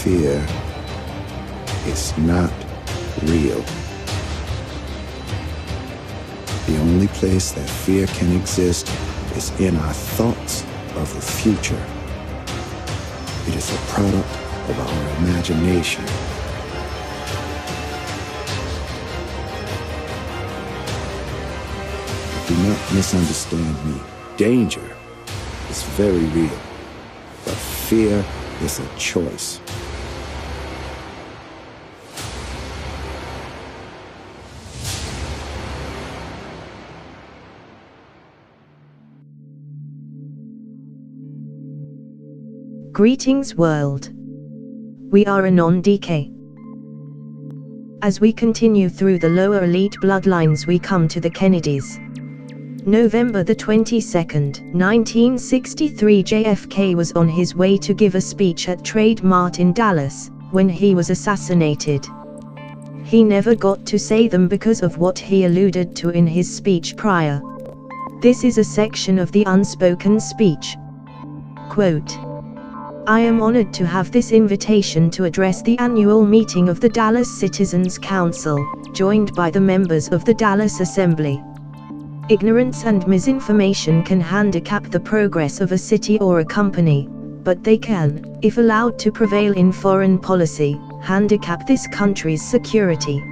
fear is not real. The only place that fear can exist is in our thoughts of the future. It is a product of our imagination. Do not misunderstand me. Danger is very real, but fear is a choice. Greetings world. We are a non-decay. As we continue through the lower elite bloodlines, we come to the Kennedys. November the 22nd, 1963, JFK was on his way to give a speech at Trade Mart in Dallas, when he was assassinated. He never got to say them because of what he alluded to in his speech prior. This is a section of the unspoken speech. Quote, "I am honored to have this invitation to address the annual meeting of the Dallas Citizens Council, joined by the members of the Dallas Assembly. Ignorance and misinformation can handicap the progress of a city or a company, but they can, if allowed to prevail in foreign policy, handicap this country's security.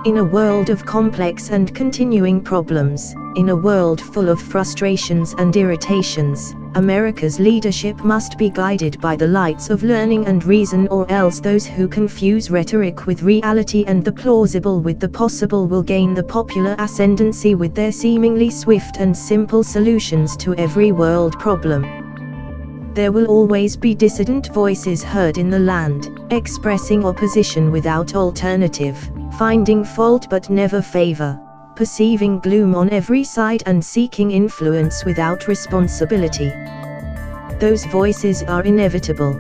In a world of complex and continuing problems, in a world full of frustrations and irritations, America's leadership must be guided by the lights of learning and reason, or else those who confuse rhetoric with reality and the plausible with the possible will gain the popular ascendancy with their seemingly swift and simple solutions to every world problem. There will always be dissident voices heard in the land, expressing opposition without alternative, finding fault but never favor, perceiving gloom on every side and seeking influence without responsibility. Those voices are inevitable.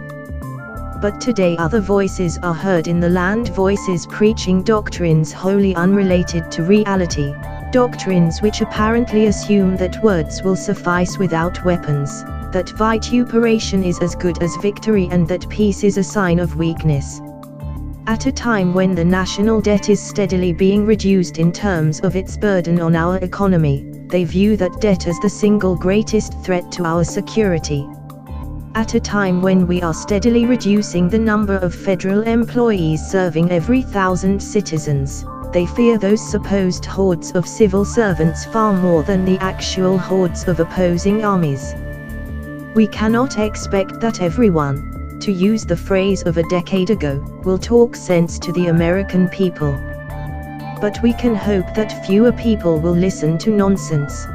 But today other voices are heard in the land, voices preaching doctrines wholly unrelated to reality, doctrines which apparently assume that words will suffice without weapons, that vituperation is as good as victory, and that peace is a sign of weakness. At a time when the national debt is steadily being reduced in terms of its burden on our economy, they view that debt as the single greatest threat to our security. At a time when we are steadily reducing the number of federal employees serving every 1,000 citizens, they fear those supposed hordes of civil servants far more than the actual hordes of opposing armies. We cannot expect that everyone, to use the phrase of a decade ago, will talk sense to the American people. But we can hope that fewer people will listen to nonsense.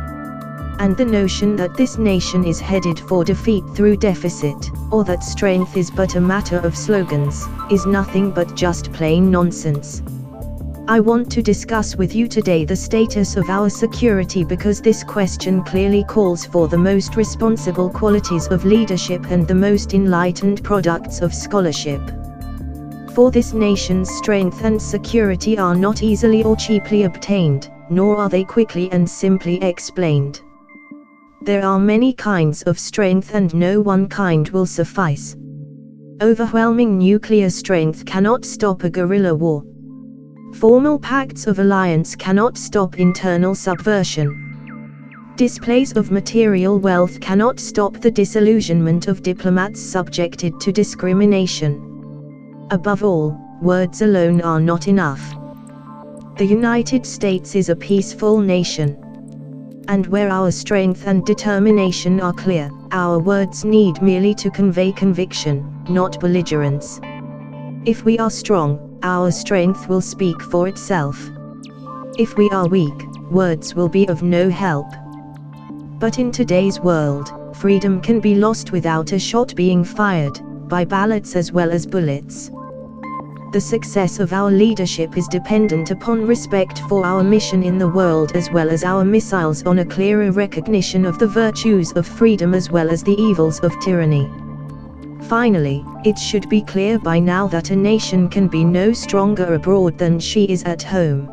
And the notion that this nation is headed for defeat through deficit, or that strength is but a matter of slogans, is nothing but just plain nonsense. I want to discuss with you today the status of our security, because this question clearly calls for the most responsible qualities of leadership and the most enlightened products of scholarship. For this nation's strength and security are not easily or cheaply obtained, nor are they quickly and simply explained. There are many kinds of strength and no one kind will suffice. Overwhelming nuclear strength cannot stop a guerrilla war. Formal pacts of alliance cannot stop internal subversion. Displays of material wealth cannot stop the disillusionment of diplomats subjected to discrimination. Above all, words alone are not enough. The United States is a peaceful nation. And where our strength and determination are clear, our words need merely to convey conviction, not belligerence. If we are strong, our strength will speak for itself. If we are weak, words will be of no help. But in today's world, freedom can be lost without a shot being fired, by ballots as well as bullets. The success of our leadership is dependent upon respect for our mission in the world, as well as our missiles on a clearer recognition of the virtues of freedom as well as the evils of tyranny. Finally, it should be clear by now that a nation can be no stronger abroad than she is at home.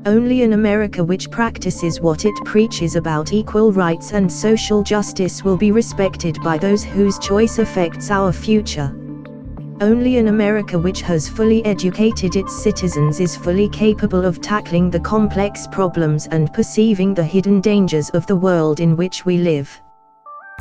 Only an America which practices what it preaches about equal rights and social justice will be respected by those whose choice affects our future. Only an America which has fully educated its citizens is fully capable of tackling the complex problems and perceiving the hidden dangers of the world in which we live.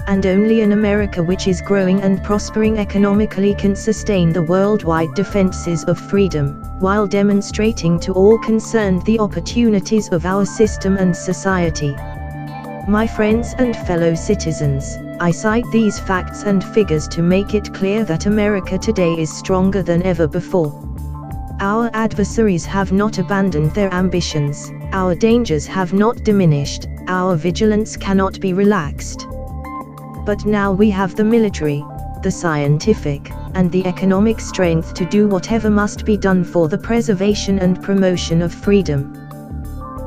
And only an America which is growing and prospering economically can sustain the worldwide defenses of freedom, while demonstrating to all concerned the opportunities of our system and society. My friends and fellow citizens, I cite these facts and figures to make it clear that America today is stronger than ever before. Our adversaries have not abandoned their ambitions, our dangers have not diminished, our vigilance cannot be relaxed. But now we have the military, the scientific, and the economic strength to do whatever must be done for the preservation and promotion of freedom.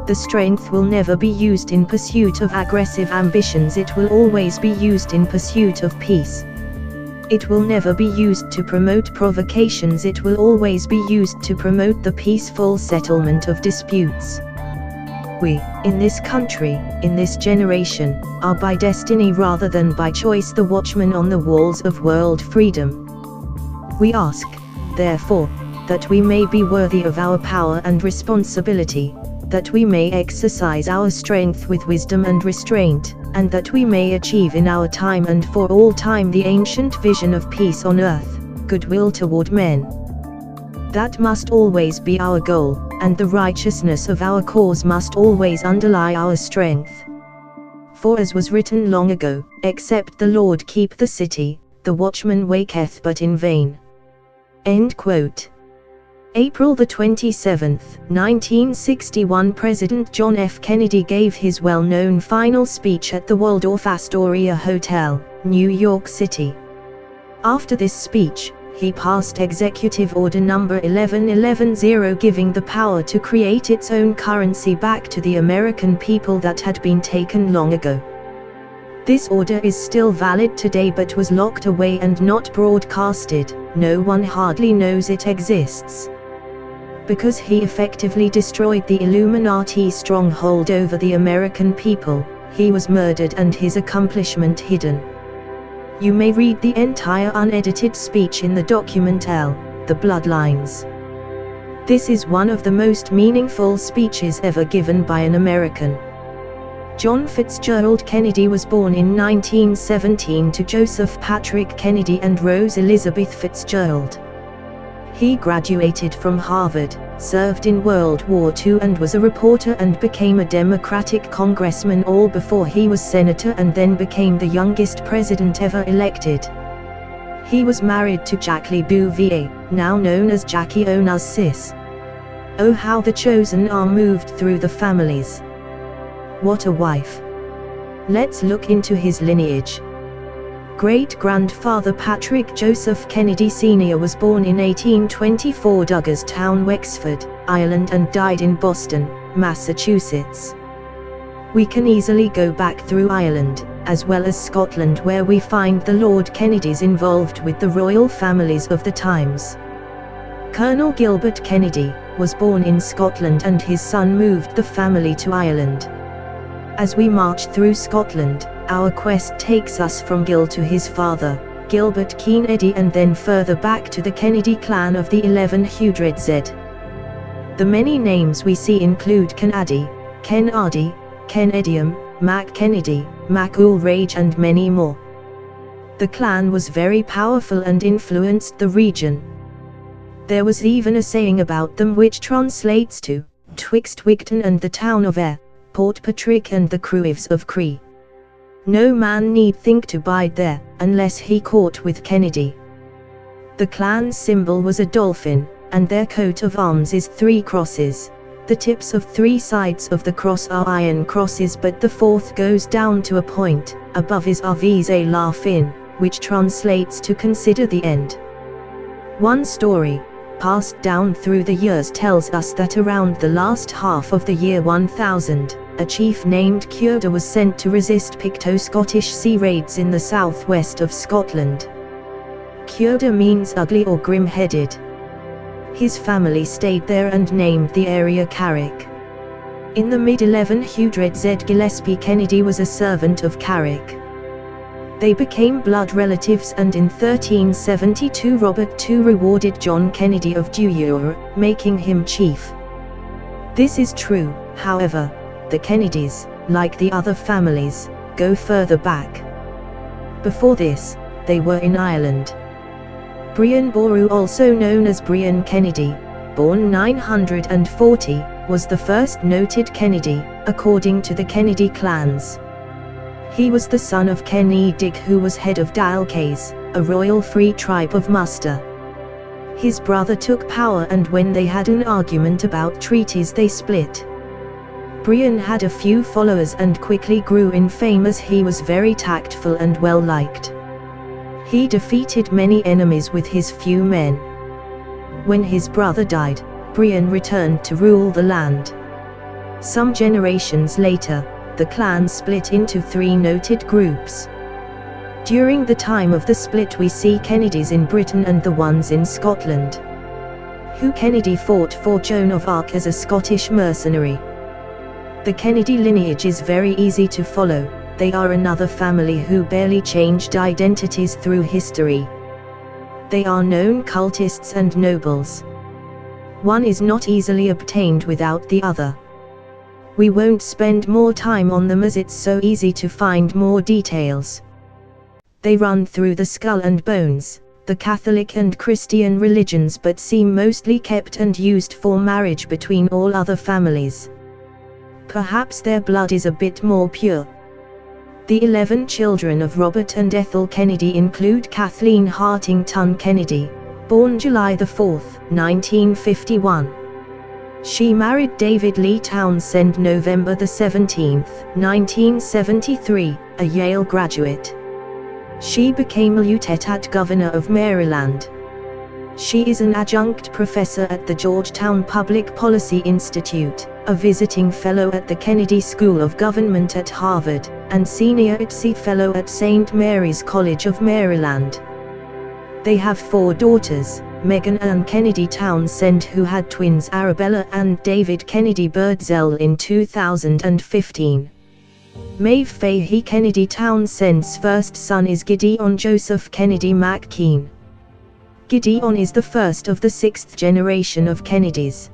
The strength will never be used in pursuit of aggressive ambitions, it will always be used in pursuit of peace. It will never be used to promote provocations, it will always be used to promote the peaceful settlement of disputes. We, in this country, in this generation, are by destiny rather than by choice the watchmen on the walls of world freedom. We ask, therefore, that we may be worthy of our power and responsibility, that we may exercise our strength with wisdom and restraint, and that we may achieve in our time and for all time the ancient vision of peace on earth, goodwill toward men. That must always be our goal, and the righteousness of our cause must always underlie our strength. For as was written long ago, except the Lord keep the city, the watchman waketh but in vain. End quote. April 27, 1961, President John F. Kennedy gave his well-known final speech at the Waldorf Astoria Hotel, New York City. After this speech, he passed Executive Order No. 11110, giving the power to create its own currency back to the American people that had been taken long ago. This order is still valid today but was locked away and not broadcasted. No one hardly knows it exists. Because he effectively destroyed the Illuminati stronghold over the American people, he was murdered and his accomplishment hidden. You may read the entire unedited speech in the document L, The Bloodlines. This is one of the most meaningful speeches ever given by an American. John Fitzgerald Kennedy was born in 1917 to Joseph Patrick Kennedy and Rose Elizabeth Fitzgerald. He graduated from Harvard, served in World War II and was a reporter and became a Democratic congressman all before he was senator and then became the youngest president ever elected. He was married to Jackie Bouvier, now known as Jackie Onassis. Oh, how the chosen are moved through the families. What a wife. Let's look into his lineage. Great-grandfather Patrick Joseph Kennedy Sr. was born in 1824 Douglastown, Wexford, Ireland and died in Boston, Massachusetts. We can easily go back through Ireland, as well as Scotland, where we find the Lord Kennedys involved with the royal families of the times. Colonel Gilbert Kennedy was born in Scotland and his son moved the family to Ireland. As we march through Scotland, our quest takes us from Gil to his father, Gilbert Kennedy, and then further back to the Kennedy clan of the 1100s. The many names we see include Kennedy, Kennedy, Kennedium, Mac Kennedy, Mac Ulrage and many more. The clan was very powerful and influenced the region. There was even a saying about them which translates to, "Twixt Wigton and the town of Ayr, Port Patrick and the Cruives of Cree. No man need think to bide there, unless he caught with Kennedy." The clan's symbol was a dolphin, and their coat of arms is 3 crosses. The tips of 3 sides of the cross are iron crosses, but the 4th goes down to a point. Above is Avise la fin, which translates to consider the end. One story, passed down through the years, tells us that around the last half of the year 1000, a chief named Keuda was sent to resist Picto-Scottish sea raids in the southwest of Scotland. Keuda means ugly or grim-headed. His family stayed there and named the area Carrick. In the mid-1100s, Gillespie Kennedy was a servant of Carrick. They became blood relatives, and in 1372 Robert II rewarded John Kennedy of Dewar, making him chief. This is true, however, the Kennedys, like the other families, go further back. Before this, they were in Ireland. Brian Boru, also known as Brian Kennedy, born 940, was the first noted Kennedy, according to the Kennedy clans. He was the son of Kenedig, who was head of Dalcays, a royal free tribe of Munster. His brother took power, and when they had an argument about treaties they split. Brian had a few followers and quickly grew in fame as he was very tactful and well liked. He defeated many enemies with his few men. When his brother died, Brian returned to rule the land. Some generations later, the clan split into 3 noted groups. During the time of the split we see Kennedys in Britain and the ones in Scotland. Hugh Kennedy fought for Joan of Arc as a Scottish mercenary. The Kennedy lineage is very easy to follow. They are another family who barely changed identities through history. They are known cultists and nobles. One is not easily obtained without the other. We won't spend more time on them as it's so easy to find more details. They run through the skull and bones, the Catholic and Christian religions, but seem mostly kept and used for marriage between all other families. Perhaps their blood is a bit more pure. The 11 children of Robert and Ethel Kennedy include Kathleen Hartington Kennedy, born July 4, 1951. She married David Lee Townsend November 17, 1973, a Yale graduate. She became a Lieutenant Governor of Maryland. She is an adjunct professor at the Georgetown Public Policy Institute, a visiting fellow at the Kennedy School of Government at Harvard, and senior ITSE fellow at St. Mary's College of Maryland. They have 4 daughters, Megan Ann Kennedy Townsend, who had twins Arabella and David Kennedy Birdsell in 2015. Maeve Fahey Kennedy Townsend's first son is Gideon Joseph Kennedy McKean. Gideon is the first of the 6th generation of Kennedys.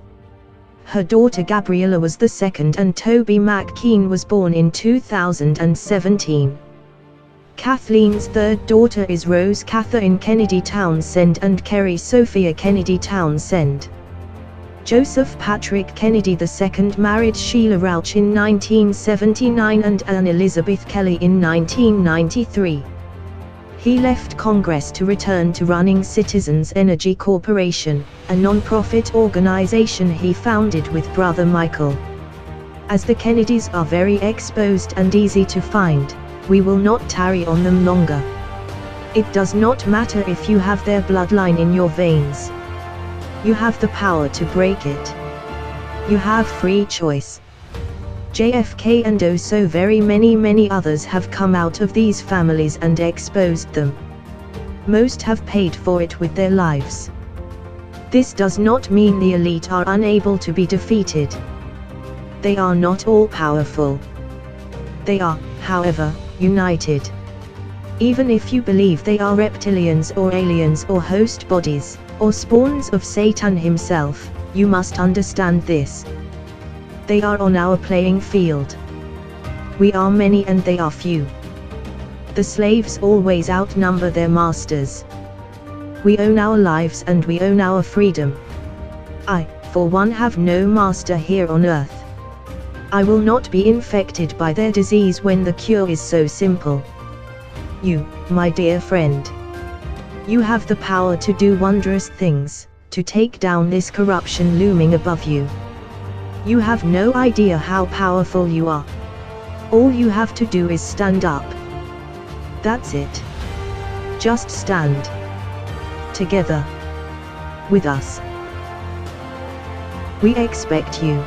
Her daughter Gabriella was the second, and Toby McKean was born in 2017. Kathleen's third daughter is Rose Catherine Kennedy Townsend and Kerry Sophia Kennedy Townsend. Joseph Patrick Kennedy II married Sheila Rauch in 1979 and Anne Elizabeth Kelly in 1993. He left Congress to return to running Citizens Energy Corporation, a non-profit organization he founded with brother Michael. As the Kennedys are very exposed and easy to find, we will not tarry on them longer. It does not matter if you have their bloodline in your veins. You have the power to break it. You have free choice. JFK and oh so very many others have come out of these families and exposed them. Most have paid for it with their lives. This does not mean the elite are unable to be defeated. They are not all powerful. They are, however, united. Even if you believe they are reptilians or aliens or host bodies, or spawns of Satan himself, you must understand this. They are on our playing field. We are many and they are few. The slaves always outnumber their masters. We own our lives and we own our freedom. I, for one, have no master here on earth. I will not be infected by their disease when the cure is so simple. You, my dear friend. You have the power to do wondrous things, to take down this corruption looming above you. You have no idea how powerful you are. All you have to do is stand up. That's it. Just stand. Together. With us. We expect you.